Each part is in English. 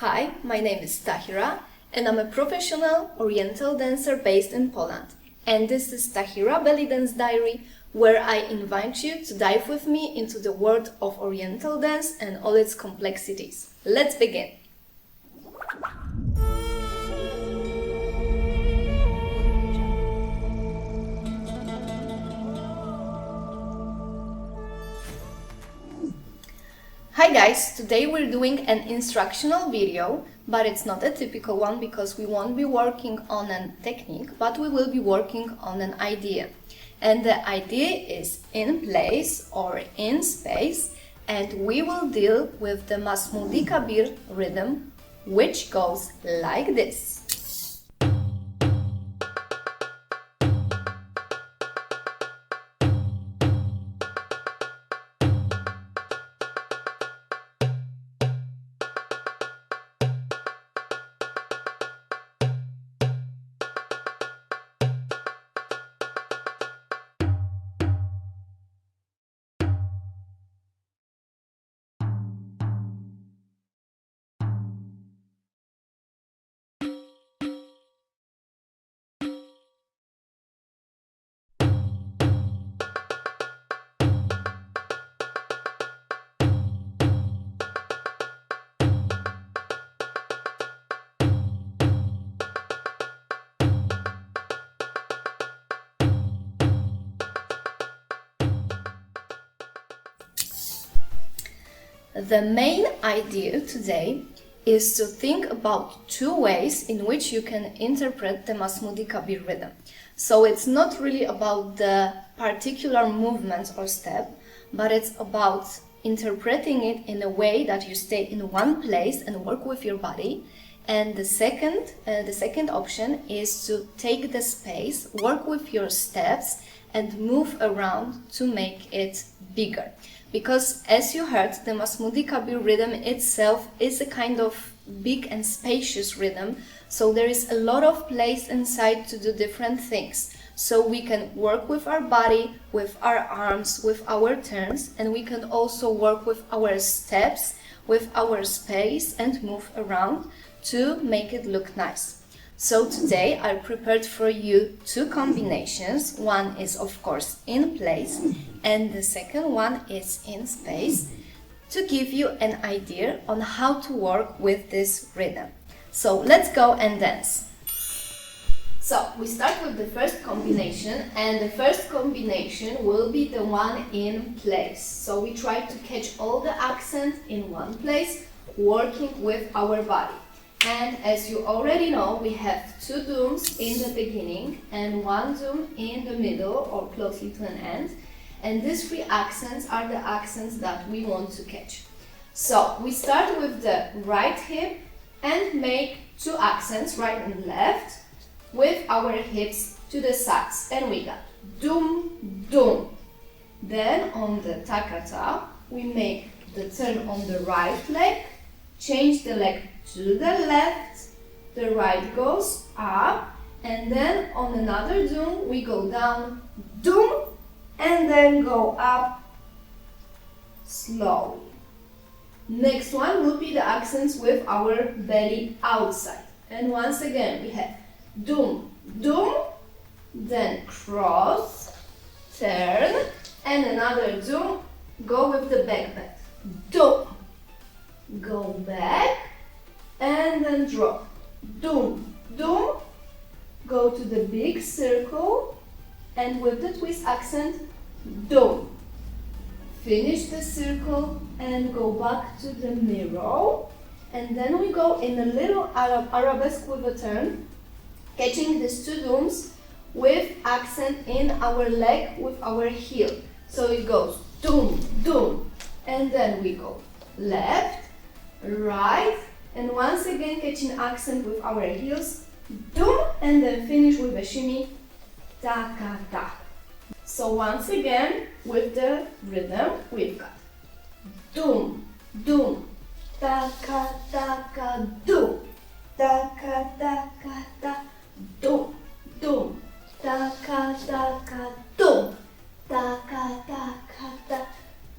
Hi, my name is Tahira and I'm a professional Oriental dancer based in Poland. And this is Tahira Belly Dance Diary, where I invite you to dive with me into the world of Oriental dance and all its complexities. Let's begin! Hi guys, today we're doing an instructional video, but it's not a typical one because we won't be working on a technique, but we will be working on an idea. And the idea is in place or in space, and we will deal with the Masmoudi Kabir rhythm, which goes like this. The main idea today is to think about two ways in which you can interpret the Masmoudi Kabir rhythm. So it's not really about the particular movements or step, but it's about interpreting it in a way that you stay in one place and work with your body. And the second option is to take the space, work with your steps and move around to make it bigger. Because as you heard, the Masmoudi Kabir rhythm itself is a kind of big and spacious rhythm, so there is a lot of place inside to do different things. So we can work with our body, with our arms, with our turns, and we can also work with our steps, with our space and move around to make it look nice. So today I prepared for you two combinations. One is of course in place and the second one is in space, to give you an idea on how to work with this rhythm. So let's go and dance. So we start with the first combination, and the first combination will be the one in place. So we try to catch all the accents in one place, working with our body. And as you already know, we have two dooms in the beginning and one doom in the middle or closely to an end. And these three accents are the accents that we want to catch. So we start with the right hip and make two accents, right and left, with our hips to the sides. And we got doom, doom. Then on the takata, we make the turn on the right leg, change the leg to the left, the right goes up, and then on another doom we go down, doom, and then go up slowly. Next one will be the accents with our belly outside. And once again we have doom, doom, then cross, turn, and another doom, go with the back bend. Doom, go back, and then drop. Doom, doom, go to the big circle, and with the twist accent, doom. Finish the circle and go back to the mirror, and then we go in a little arabesque with a turn, catching these two dooms with accent in our leg with our heel. So it goes doom, doom, and then we go left, right, and once again catching accent with our heels, doom, and then finish with a shimmy, ta-ka-ta. So once again, with the rhythm, we've got doom, doom, ta-ka-ta-ka, doom, ta-ka-ta-ka-ta, doom, doom, ta-ka-ta-ka, doom, ta-ka-ta-ka-ta,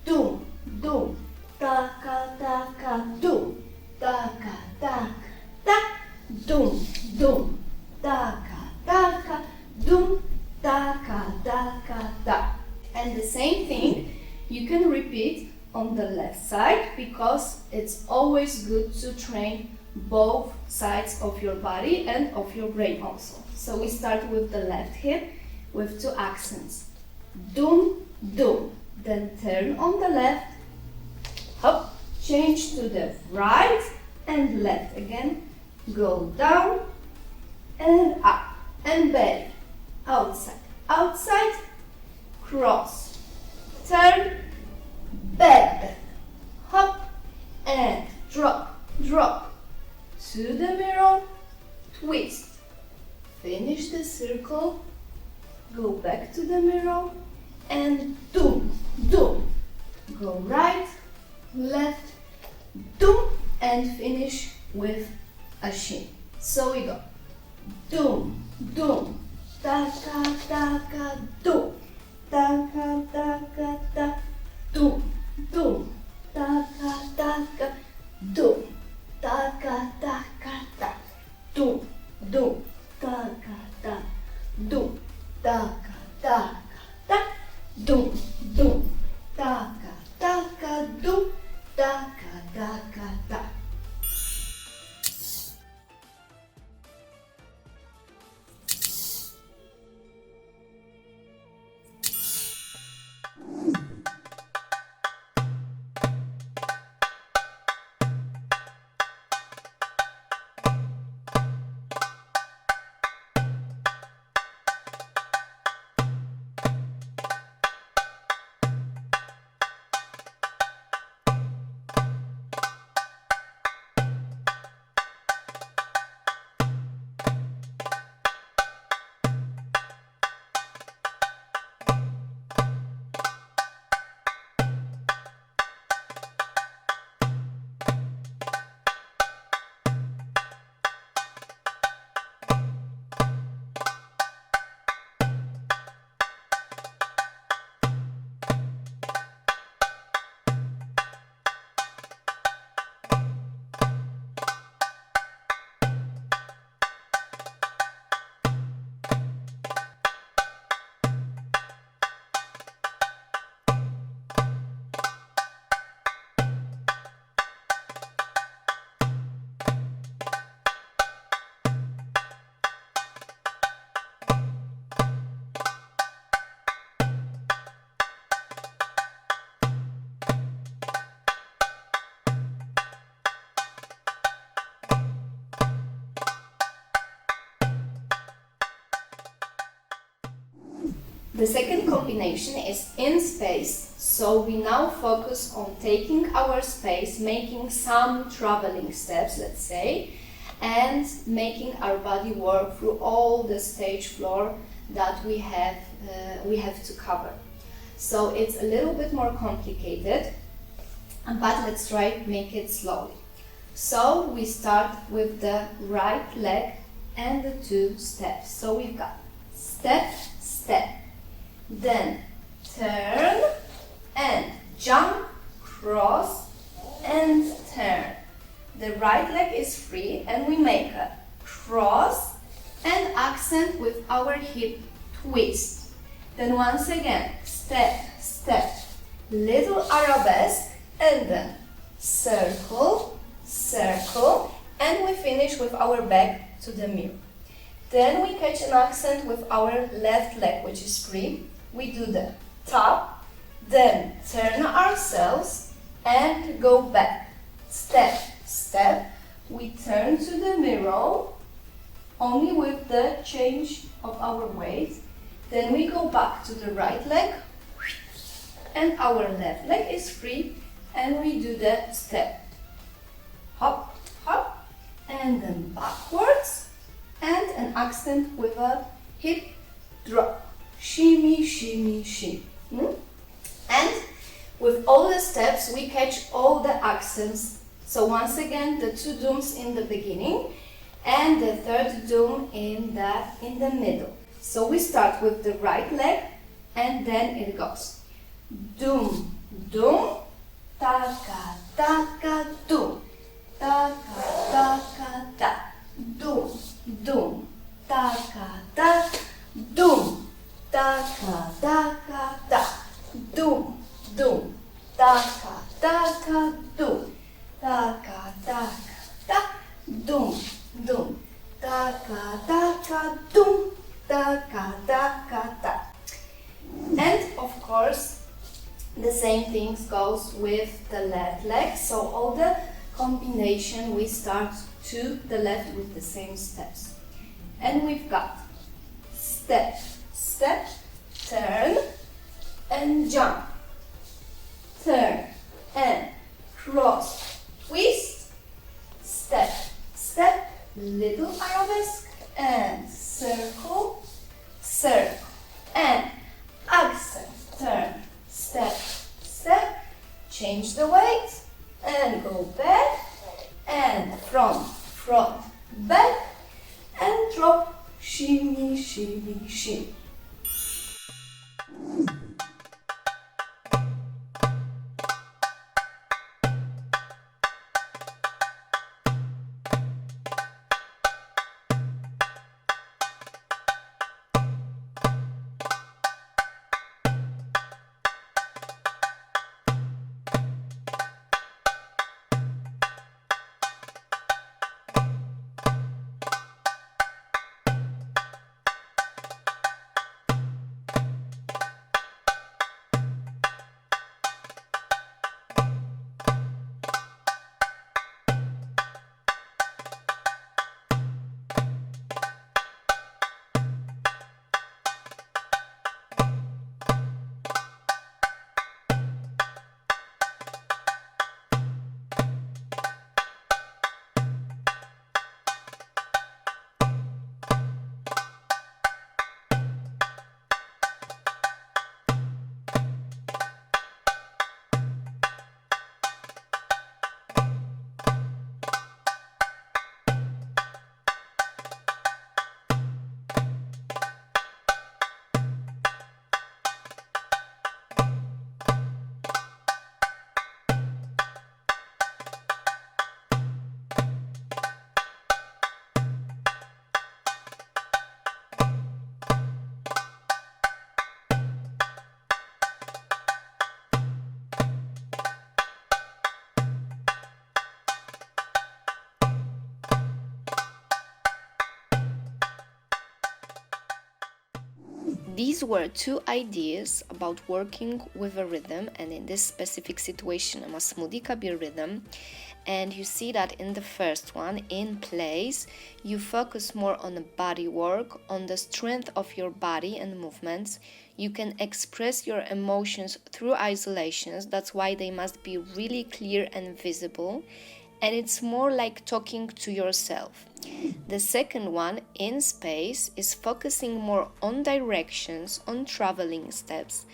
doom, doom, ta-ka-ta-ka, doom, ta-ka, taka, tak, dum, dum, taka, taka, dum, taka, taka, tak. And the same thing you can repeat on the left side, because it's always good to train both sides of your body and of your brain also. So we start with the left hip with 2 accents. Dum, dum. Then turn on the left. Hop. Change to the right and left again. Go down and up. And belly. Outside. Outside. Cross. Turn. Back bend. Hop. And drop. Drop. To the mirror. Twist. Finish the circle. Go back to the mirror. And dum, dum. Go right, left, dum, and finish with a shin. So we go. Dum, dum, taka, taka, dum, taka, taka, ta, dum, dum, taka, taka, dum, taka, taka, ta, dum, dum, taka, ta, dum, taka, taka, ta. Dum, dum, taka, taka, dum, taka, taka, ta. The second combination is in space, so we now focus on taking our space, making some traveling steps, let's say, and making our body work through all the stage floor that we have to cover. So it's a little bit more complicated, but let's try to make it slowly. So we start with the right leg and the 2 steps. So we've got step, step. Then turn and jump, cross and turn. The right leg is free and we make a cross and accent with our hip twist. Then once again, step, step, little arabesque and then circle, circle, and we finish with our back to the mirror. Then we catch an accent with our left leg, which is free. We do the top, then turn ourselves and go back. Step, step. We turn to the mirror, only with the change of our weight. Then we go back to the right leg, and our left leg is free, and we do the step. Hop, hop, and then backwards, and an accent with a hip drop. Shimmy, shimmy, shimmy. And with all the steps, we catch all the accents. So once again, the 2 dooms in the beginning and the 3rd doom in the middle. So we start with the right leg and then it goes doom, doom, taka, taka, doom, taka, taka. dum, dum, taka, taka, dum, taka, taka, ta. And of course, the same thing goes with the left leg. So all the combination, we start to the left with the same steps. And we've got step, step, turn, and jump. Turn, and cross, twist, step, step, little arabesque, and circle, circle, and accent, turn, step, step, change the weight, and go back, and front, front, back, and drop, shimmy, shimmy, shimmy. These were two ideas about working with a rhythm, and in this specific situation, a Masmoudi Kabir rhythm. And you see that in the first one, in place, you focus more on the body work, on the strength of your body and movements. You can express your emotions through isolations, that's why they must be really clear and visible. And it's more like talking to yourself. The second one, in space, is focusing more on directions, on traveling steps,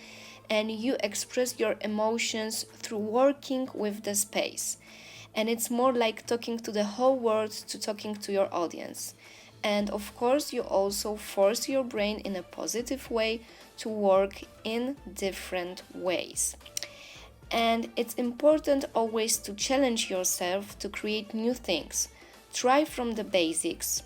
and you express your emotions through working with the space. And it's more like talking to the whole world to talking to your audience. And of course, you also force your brain in a positive way to work in different ways. And it's important always to challenge yourself to create new things. Try from the basics.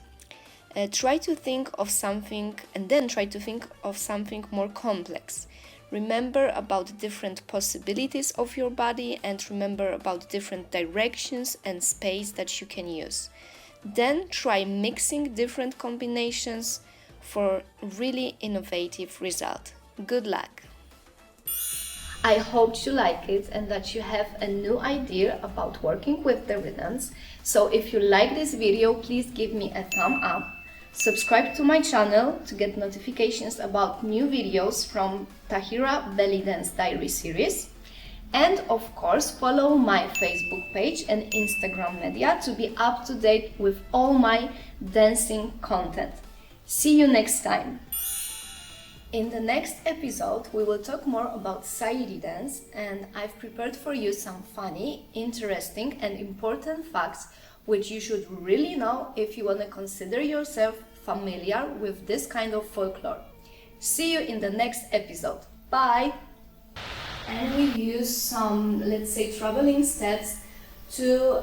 Try to think of something and then try to think of something more complex. Remember about different possibilities of your body and remember about different directions and space that you can use. Then try mixing different combinations for really innovative result. Good luck! I hope you like it and that you have a new idea about working with the rhythms. So if you like this video, please give me a thumb up. Subscribe to my channel to get notifications about new videos from Tahira Belly Dance Diary series. And of course, follow my Facebook page and Instagram media to be up to date with all my dancing content. See you next time! In the next episode, we will talk more about Saidi dance, and I've prepared for you some funny, interesting and important facts which you should really know if you want to consider yourself familiar with this kind of folklore. See you in the next episode. Bye! And we use some, let's say, traveling steps to